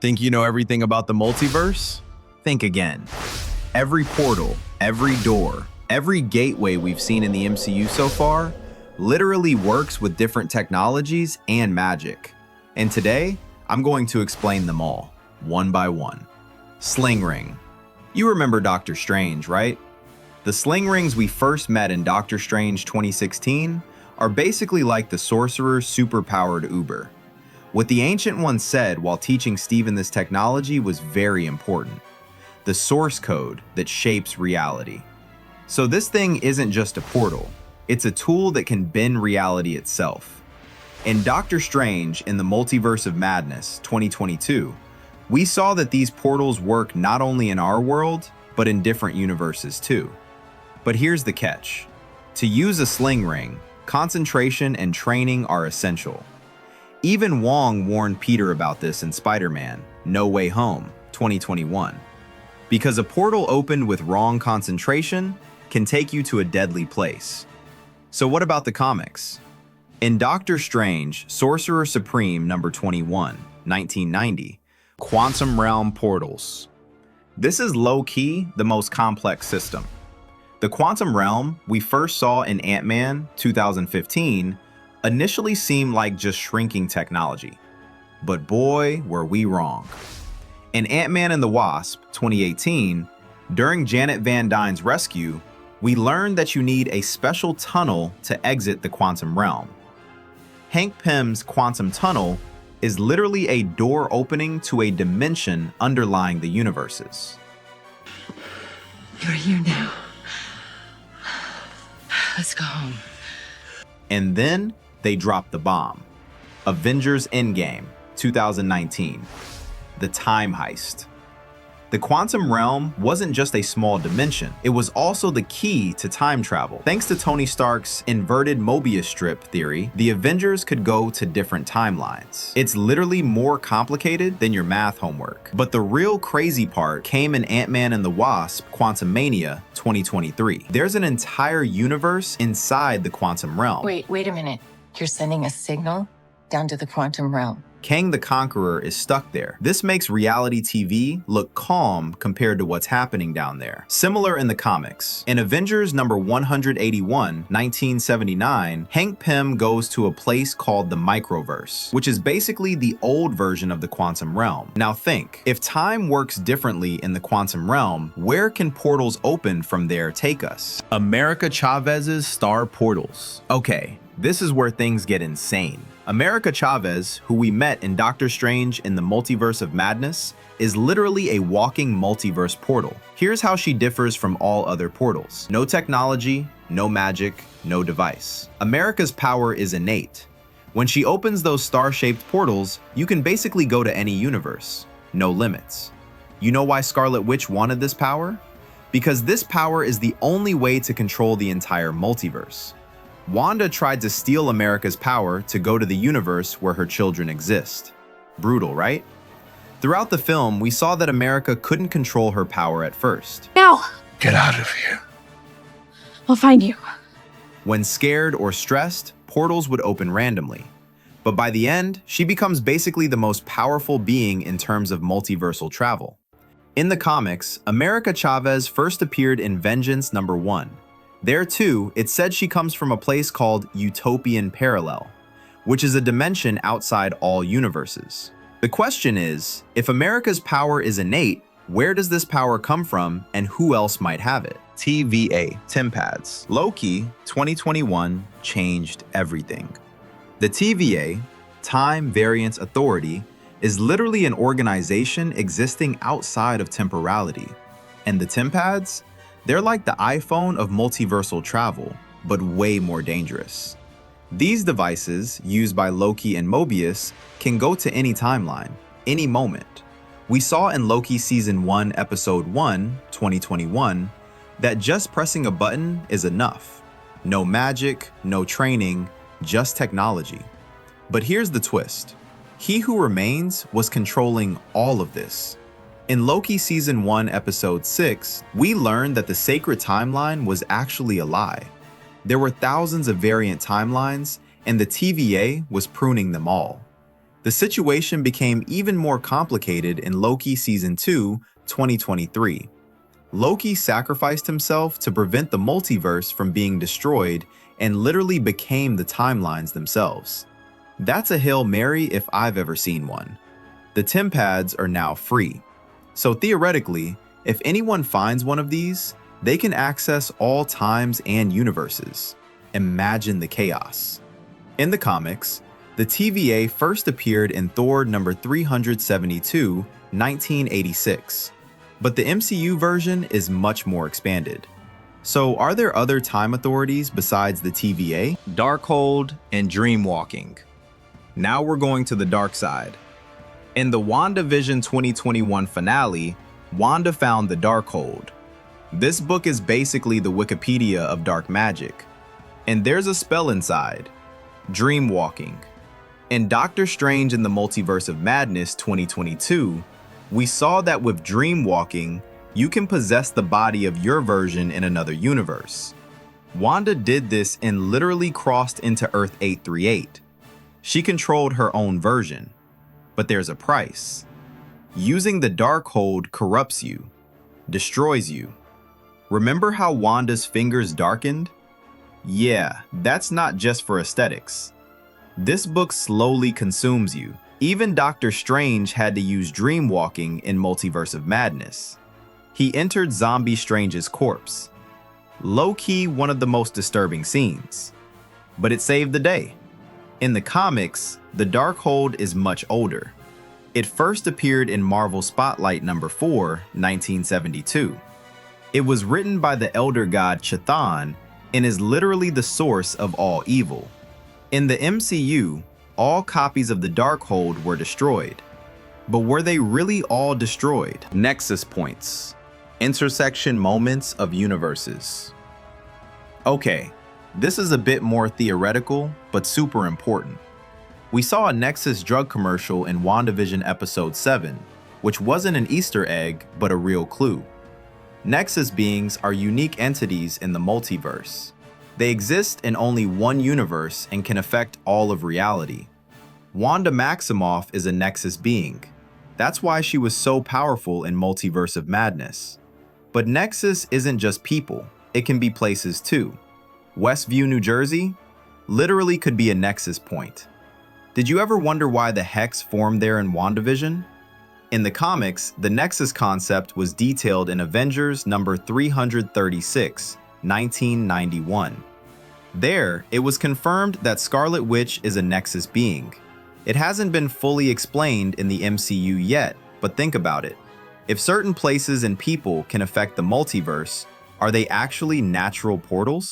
Think you know everything about the multiverse? Think again. Every portal, every door, every gateway we've seen in the MCU so far literally works with different technologies and magic. And today, I'm going to explain them all, one by one. Sling ring. You remember Doctor Strange, right? The sling rings we first met in Doctor Strange 2016 are basically like the sorcerer's superpowered Uber. What the Ancient One said while teaching Stephen this technology was very important. The source code that shapes reality. So this thing isn't just a portal, it's a tool that can bend reality itself. In Doctor Strange in the Multiverse of Madness 2022, we saw that these portals work not only in our world, but in different universes too. But here's the catch. To use a sling ring, concentration and training are essential. Even Wong warned Peter about this in Spider-Man No Way Home 2021. Because a portal opened with wrong concentration can take you to a deadly place. So what about the comics? In Doctor Strange, Sorcerer Supreme number 21, 1990, Quantum Realm Portals. This is low-key the most complex system. The Quantum Realm we first saw in Ant-Man 2015 initially seemed like just shrinking technology. But boy, were we wrong. In Ant-Man and the Wasp 2018, during Janet Van Dyne's rescue, we learned that you need a special tunnel to exit the Quantum Realm. Hank Pym's Quantum Tunnel is literally a door opening to a dimension underlying the universes. You're here now. Let's go home. And then they dropped the bomb. Avengers Endgame 2019. The time heist. The quantum realm wasn't just a small dimension, it was also the key to time travel. Thanks to Tony Stark's inverted Mobius strip theory, the Avengers could go to different timelines. It's literally more complicated than your math homework. But the real crazy part came in Ant-Man and the Wasp Quantumania 2023. There's an entire universe inside the quantum realm. Wait a minute. You're sending a signal down to the quantum realm. Kang the Conqueror is stuck there. This makes reality TV look calm compared to what's happening down there. Similar in the comics. In Avengers number 181, 1979, Hank Pym goes to a place called the Microverse, which is basically the old version of the quantum realm. Now think, if time works differently in the quantum realm, where can portals open from there take us? America Chavez's star portals. Okay, this is where things get insane. America Chavez, who we met in Doctor Strange in the Multiverse of Madness, is literally a walking multiverse portal. Here's how she differs from all other portals. No technology, no magic, no device. America's power is innate. When she opens those star-shaped portals, you can basically go to any universe. No limits. You know why Scarlet Witch wanted this power? Because this power is the only way to control the entire multiverse. Wanda tried to steal America's power to go to the universe where her children exist. Brutal, right? Throughout the film, we saw that America couldn't control her power at first. No! Get out of here. I'll find you. When scared or stressed, portals would open randomly. But by the end, she becomes basically the most powerful being in terms of multiversal travel. In the comics, America Chavez first appeared in Vengeance number 1. There too, it said she comes from a place called Utopian Parallel, which is a dimension outside all universes. The question is, if America's power is innate, where does this power come from and who else might have it? TVA TemPads. Loki 2021 changed everything. The TVA, Time Variance Authority, is literally an organization existing outside of temporality. And the TemPads? They're like the iPhone of multiversal travel, but way more dangerous. These devices, used by Loki and Mobius, can go to any timeline, any moment. We saw in Loki Season 1, Episode 1, 2021, that just pressing a button is enough. No magic, no training, just technology. But here's the twist. He Who Remains was controlling all of this. In Loki Season 1, Episode 6, we learned that the sacred timeline was actually a lie. There were thousands of variant timelines, and the TVA was pruning them all. The situation became even more complicated in Loki Season 2, 2023. Loki sacrificed himself to prevent the multiverse from being destroyed and literally became the timelines themselves. That's a Hail Mary if I've ever seen one. The TemPads are now free. So theoretically, if anyone finds one of these, they can access all times and universes. Imagine the chaos. In the comics, the TVA first appeared in Thor number 372, 1986. But the MCU version is much more expanded. So are there other time authorities besides the TVA? Darkhold and Dreamwalking. Now we're going to the dark side. In the WandaVision 2021 finale, Wanda found the Darkhold. This book is basically the Wikipedia of dark magic. And there's a spell inside, Dreamwalking. In Doctor Strange in the Multiverse of Madness 2022, we saw that with Dreamwalking, you can possess the body of your version in another universe. Wanda did this and literally crossed into Earth 838. She controlled her own version. But there's a price. Using the Darkhold corrupts you, destroys you. Remember how Wanda's fingers darkened? Yeah, that's not just for aesthetics. This book slowly consumes you. Even Doctor Strange had to use Dreamwalking in Multiverse of Madness. He entered Zombie Strange's corpse. Low-key one of the most disturbing scenes. But it saved the day. In the comics, the Darkhold is much older. It first appeared in Marvel Spotlight number 4, 1972. It was written by the elder god Chthon and is literally the source of all evil. In the MCU, all copies of the Darkhold were destroyed. But were they really all destroyed? Nexus points. Intersection moments of universes. Okay, this is a bit more theoretical, but super important. We saw a Nexus drug commercial in WandaVision episode 7, which wasn't an Easter egg, but a real clue. Nexus beings are unique entities in the multiverse. They exist in only one universe and can affect all of reality. Wanda Maximoff is a Nexus being. That's why she was so powerful in Multiverse of Madness. But Nexus isn't just people, it can be places too. Westview, New Jersey, literally could be a Nexus point. Did you ever wonder why the Hex formed there in WandaVision? In the comics, the Nexus concept was detailed in Avengers number 336, 1991. There, it was confirmed that Scarlet Witch is a Nexus being. It hasn't been fully explained in the MCU yet, but think about it. If certain places and people can affect the multiverse, are they actually natural portals?